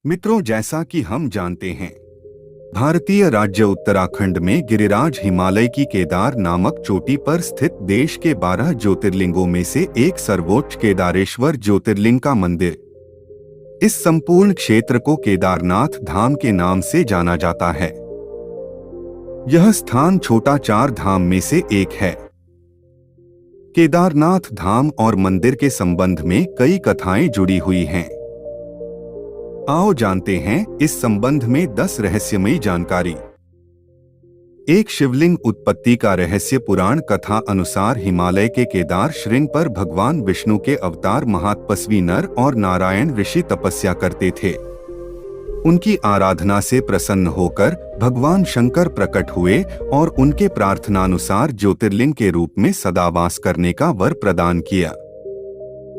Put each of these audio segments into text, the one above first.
मित्रों, जैसा कि हम जानते हैं, भारतीय राज्य उत्तराखंड में गिरिराज हिमालय की केदार नामक चोटी पर स्थित देश के 12 ज्योतिर्लिंगों में से एक सर्वोच्च केदारेश्वर ज्योतिर्लिंग का मंदिर। इस संपूर्ण क्षेत्र को केदारनाथ धाम के नाम से जाना जाता है। यह स्थान छोटा चार धाम में से एक है। केदारनाथ धाम और मंदिर के संबंध में कई कथाएं जुड़ी हुई हैं। आओ जानते हैं इस संबंध में 10 रहस्यमयी जानकारी। एक शिवलिंग उत्पत्ति का रहस्य। पुराण कथा अनुसार हिमालय के केदार श्रृंग पर भगवान विष्णु के अवतार महातपस्वी नर और नारायण ऋषि तपस्या करते थे। उनकी आराधना से प्रसन्न होकर भगवान शंकर प्रकट हुए और उनके प्रार्थनानुसार ज्योतिर्लिंग के रूप में सदावास करने का वर प्रदान किया।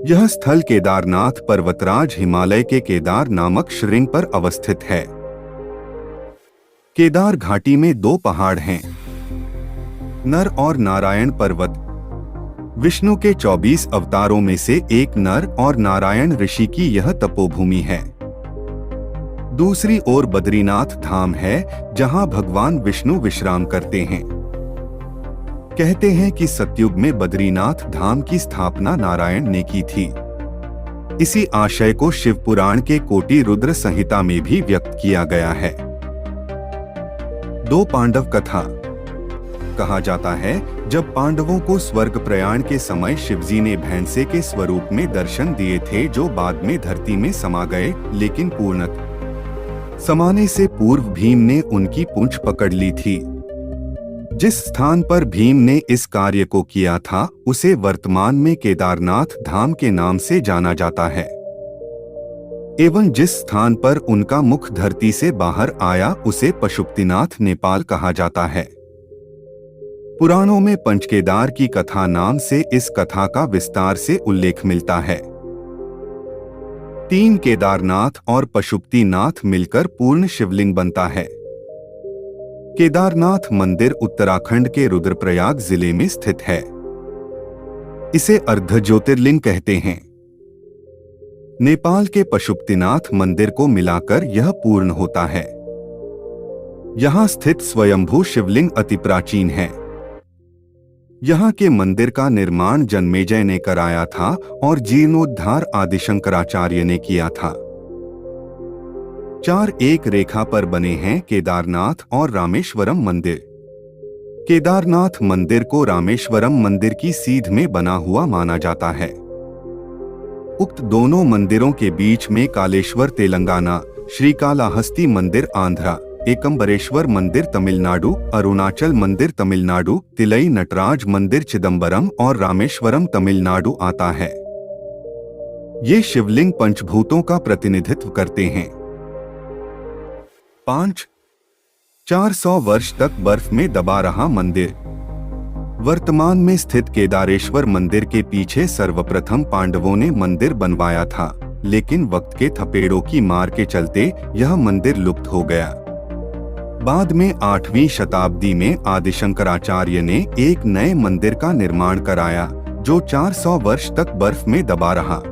यह स्थल केदारनाथ पर्वतराज हिमालय के केदार नामक श्रृंग पर अवस्थित है। केदार घाटी में 2 पहाड़ हैं, नर और नारायण पर्वत। विष्णु के 24 अवतारों में से एक नर और नारायण ऋषि की यह तपोभूमि है। दूसरी ओर बद्रीनाथ धाम है, जहां भगवान विष्णु विश्राम करते हैं। कहते हैं कि सतयुग में बद्रीनाथ धाम की स्थापना नारायण ने की थी। इसी आशय को शिव पुराण के कोटि रुद्र संहिता में भी व्यक्त किया गया है। 2 पांडव कथा। कहा जाता है, जब पांडवों को स्वर्ग प्रयाण के समय शिवजी ने भैंसे के स्वरूप में दर्शन दिए थे, जो बाद में धरती में समा गए, लेकिन पूर्णतः समाने से पूर्व भीम ने उनकी पूंछ पकड़ ली थी। जिस स्थान पर भीम ने इस कार्य को किया था, उसे वर्तमान में केदारनाथ धाम के नाम से जाना जाता है। एवं जिस स्थान पर उनका मुख धरती से बाहर आया, उसे पशुपतिनाथ नेपाल कहा जाता है। पुराणों में पंचकेदार की कथा नाम से इस कथा का विस्तार से उल्लेख मिलता है। 3 केदारनाथ और पशुपतिनाथ मिलकर पूर्ण शिवलिंग बनता है। केदारनाथ मंदिर उत्तराखंड के रुद्रप्रयाग जिले में स्थित है। इसे अर्ध ज्योतिर्लिंग कहते हैं। नेपाल के पशुपतिनाथ मंदिर को मिलाकर यह पूर्ण होता है। यहां स्थित स्वयंभू शिवलिंग अति प्राचीन है। यहाँ के मंदिर का निर्माण जन्मेजय ने कराया था और जीर्णोद्धार आदि शंकराचार्य ने किया था। 4 एक रेखा पर बने हैं केदारनाथ और रामेश्वरम मंदिर। केदारनाथ मंदिर को रामेश्वरम मंदिर की सीध में बना हुआ माना जाता है। उक्त दोनों मंदिरों के बीच में कालेश्वर तेलंगाना, श्रीकालाहस्ती मंदिर आंध्रा, एकम्बरेश्वर मंदिर तमिलनाडु, अरुणाचल मंदिर तमिलनाडु, तिलई नटराज मंदिर चिदंबरम और रामेश्वरम तमिलनाडु आता है। ये शिवलिंग पंचभूतों का प्रतिनिधित्व करते हैं। 5 400 वर्ष तक बर्फ में दबा रहा मंदिर। वर्तमान में स्थित केदारेश्वर मंदिर के पीछे सर्वप्रथम पांडवों ने मंदिर बनवाया था, लेकिन वक्त के थपेड़ों की मार के चलते यह मंदिर लुप्त हो गया। बाद में 8वीं शताब्दी में आदि शंकराचार्य ने एक नए मंदिर का निर्माण कराया, जो 400 वर्ष तक बर्फ में दबा रहा।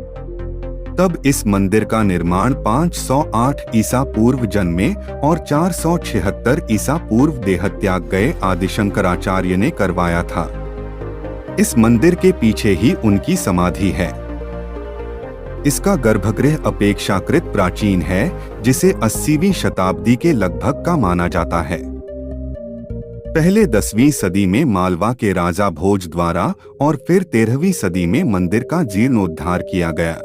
तब इस मंदिर का निर्माण 508 ईसा पूर्व जन्मे और 476 ईसा पूर्व देहत्याग गए आदि शंकराचार्य ने करवाया था। इस मंदिर के पीछे ही उनकी समाधि है। इसका गर्भगृह अपेक्षाकृत प्राचीन है, जिसे 80वीं शताब्दी के लगभग का माना जाता है। पहले 10वीं सदी में मालवा के राजा भोज द्वारा और फिर 13वीं सदी में मंदिर का जीर्णोद्धार किया गया।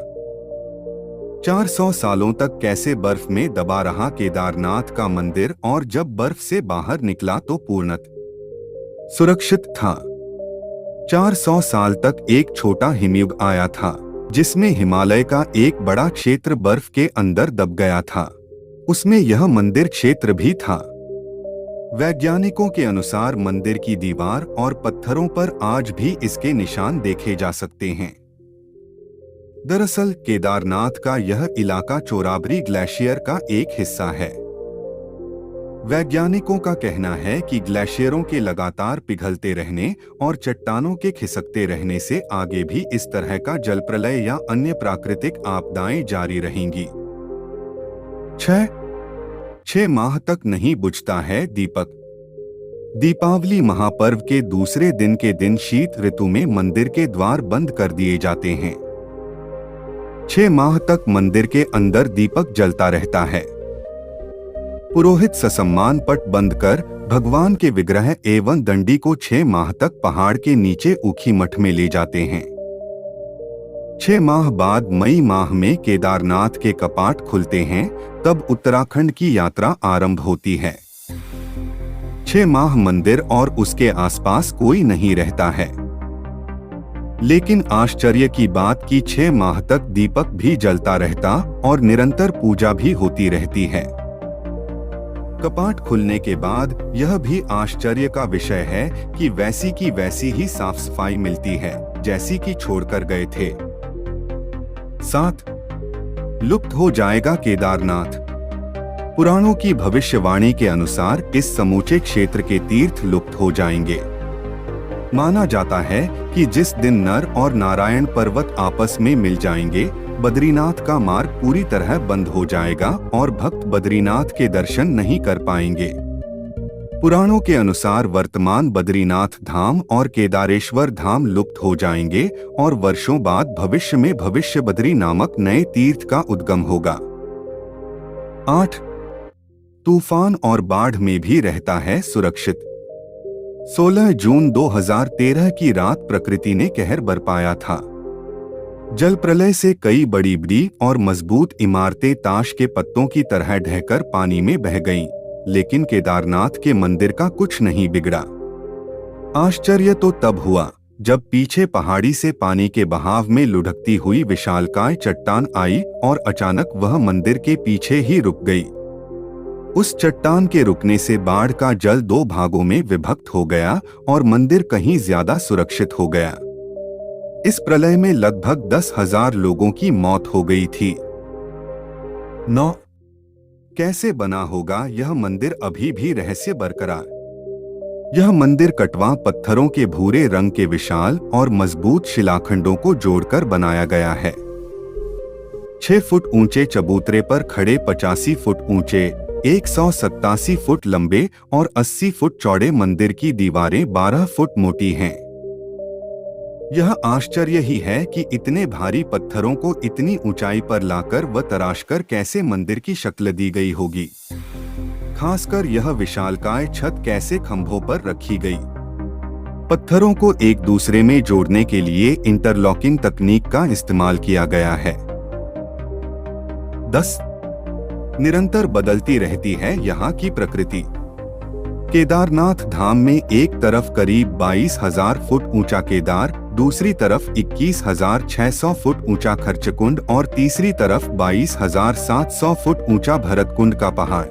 400 सालों तक कैसे बर्फ में दबा रहा केदारनाथ का मंदिर, और जब बर्फ से बाहर निकला तो पूर्णतः सुरक्षित था। 400 साल तक एक छोटा हिमयुग आया था, जिसमें हिमालय का एक बड़ा क्षेत्र बर्फ के अंदर दब गया था। उसमें यह मंदिर क्षेत्र भी था। वैज्ञानिकों के अनुसार मंदिर की दीवार और पत्थरों पर आज भी इसके निशान देखे जा सकते हैं। दरअसल केदारनाथ का यह इलाका चोराबरी ग्लेशियर का एक हिस्सा है। वैज्ञानिकों का कहना है कि ग्लेशियरों के लगातार पिघलते रहने और चट्टानों के खिसकते रहने से आगे भी इस तरह का जल प्रलय या अन्य प्राकृतिक आपदाएं जारी रहेंगी। छह माह तक नहीं बुझता है दीपक। दीपावली महापर्व के दूसरे दिन के दिन शीत ऋतु में मंदिर के द्वार बंद कर दिए जाते हैं। 6 माह तक मंदिर के अंदर दीपक जलता रहता है। पुरोहित ससम्मान पट बंद कर भगवान के विग्रह एवं दंडी को 6 माह तक पहाड़ के नीचे ऊखी मठ में ले जाते हैं। 6 माह बाद मई माह में केदारनाथ के कपाट खुलते हैं, तब उत्तराखंड की यात्रा आरंभ होती है। 6 माह मंदिर और उसके आसपास कोई नहीं रहता है। लेकिन आश्चर्य की बात कि 6 माह तक दीपक भी जलता रहता और निरंतर पूजा भी होती रहती है। कपाट खुलने के बाद यह भी आश्चर्य का विषय है कि वैसी की वैसी ही साफ सफाई मिलती है जैसी कि छोड़कर गए थे। 7 लुप्त हो जाएगा केदारनाथ। पुराणों की भविष्यवाणी के अनुसार इस समूचे क्षेत्र के तीर्थ लुप्त हो जाएंगे। माना जाता है कि जिस दिन नर और नारायण पर्वत आपस में मिल जाएंगे, बद्रीनाथ का मार्ग पूरी तरह बंद हो जाएगा और भक्त बद्रीनाथ के दर्शन नहीं कर पाएंगे। पुराणों के अनुसार वर्तमान बद्रीनाथ धाम और केदारेश्वर धाम लुप्त हो जाएंगे और वर्षों बाद भविष्य में भविष्य बद्री नामक नए तीर्थ का उद्गम होगा। 8 तूफान और बाढ़ में भी रहता है सुरक्षित। 16 जून 2013 की रात प्रकृति ने कहर बरपाया था। जल प्रलय से कई बड़ी और मजबूत इमारतें ताश के पत्तों की तरह ढहकर पानी में बह गईं, लेकिन केदारनाथ के मंदिर का कुछ नहीं बिगड़ा। आश्चर्य तो तब हुआ जब पीछे पहाड़ी से पानी के बहाव में लुढ़कती हुई विशालकाय चट्टान आई और अचानक वह मंदिर के पीछे ही रुक गई। उस चट्टान के रुकने से बाढ़ का जल 2 भागों में विभक्त हो गया और मंदिर कहीं ज्यादा सुरक्षित हो गया। इस प्रलय में लगभग 10,000 लोगों की मौत हो गई थी। 9 कैसे बना होगा यह मंदिर अभी भी रहस्य बरकरार। यह मंदिर कटवा पत्थरों के भूरे रंग के विशाल और मजबूत शिलाखंडों को जोड़कर बनाया गया है। 6 फुट ऊंचे चबूतरे पर खड़े 85 फुट ऊंचे, 187 फुट लंबे और 80 फुट चौड़े मंदिर की दीवारें 12 फुट मोटी हैं। यह आश्चर्य ही है कि इतने भारी पत्थरों को इतनी ऊंचाई पर लाकर व तराशकर कैसे मंदिर की शक्ल दी गई होगी। खासकर यह विशालकाय छत कैसे खंभों पर रखी गई। पत्थरों को एक दूसरे में जोड़ने के लिए इंटरलॉकिंग तकनीक का इस्तेमाल किया गया है। 10 निरंतर बदलती रहती है यहाँ की प्रकृति। केदारनाथ धाम में एक तरफ करीब 22,000 फुट ऊंचा केदार, दूसरी तरफ 21,600 फुट ऊंचा खर्चकुंड और तीसरी तरफ 22,700 फुट ऊंचा भरतकुंड का पहाड़।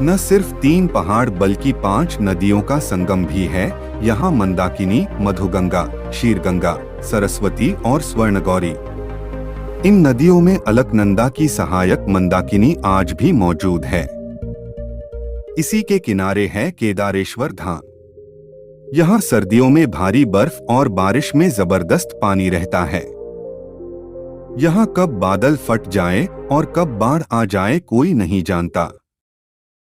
न सिर्फ 3 पहाड़ बल्कि 5 नदियों का संगम भी है। यहाँ मंदाकिनी, मधुगंगा, शीरगंगा, सरस्वती और स्वर्णगौरी। इन नदियों में अलकनंदा की सहायक मंदाकिनी आज भी मौजूद है। इसी के किनारे है केदारेश्वर धाम। यहाँ सर्दियों में भारी बर्फ और बारिश में जबरदस्त पानी रहता है। यहाँ कब बादल फट जाए और कब बाढ़ आ जाए कोई नहीं जानता।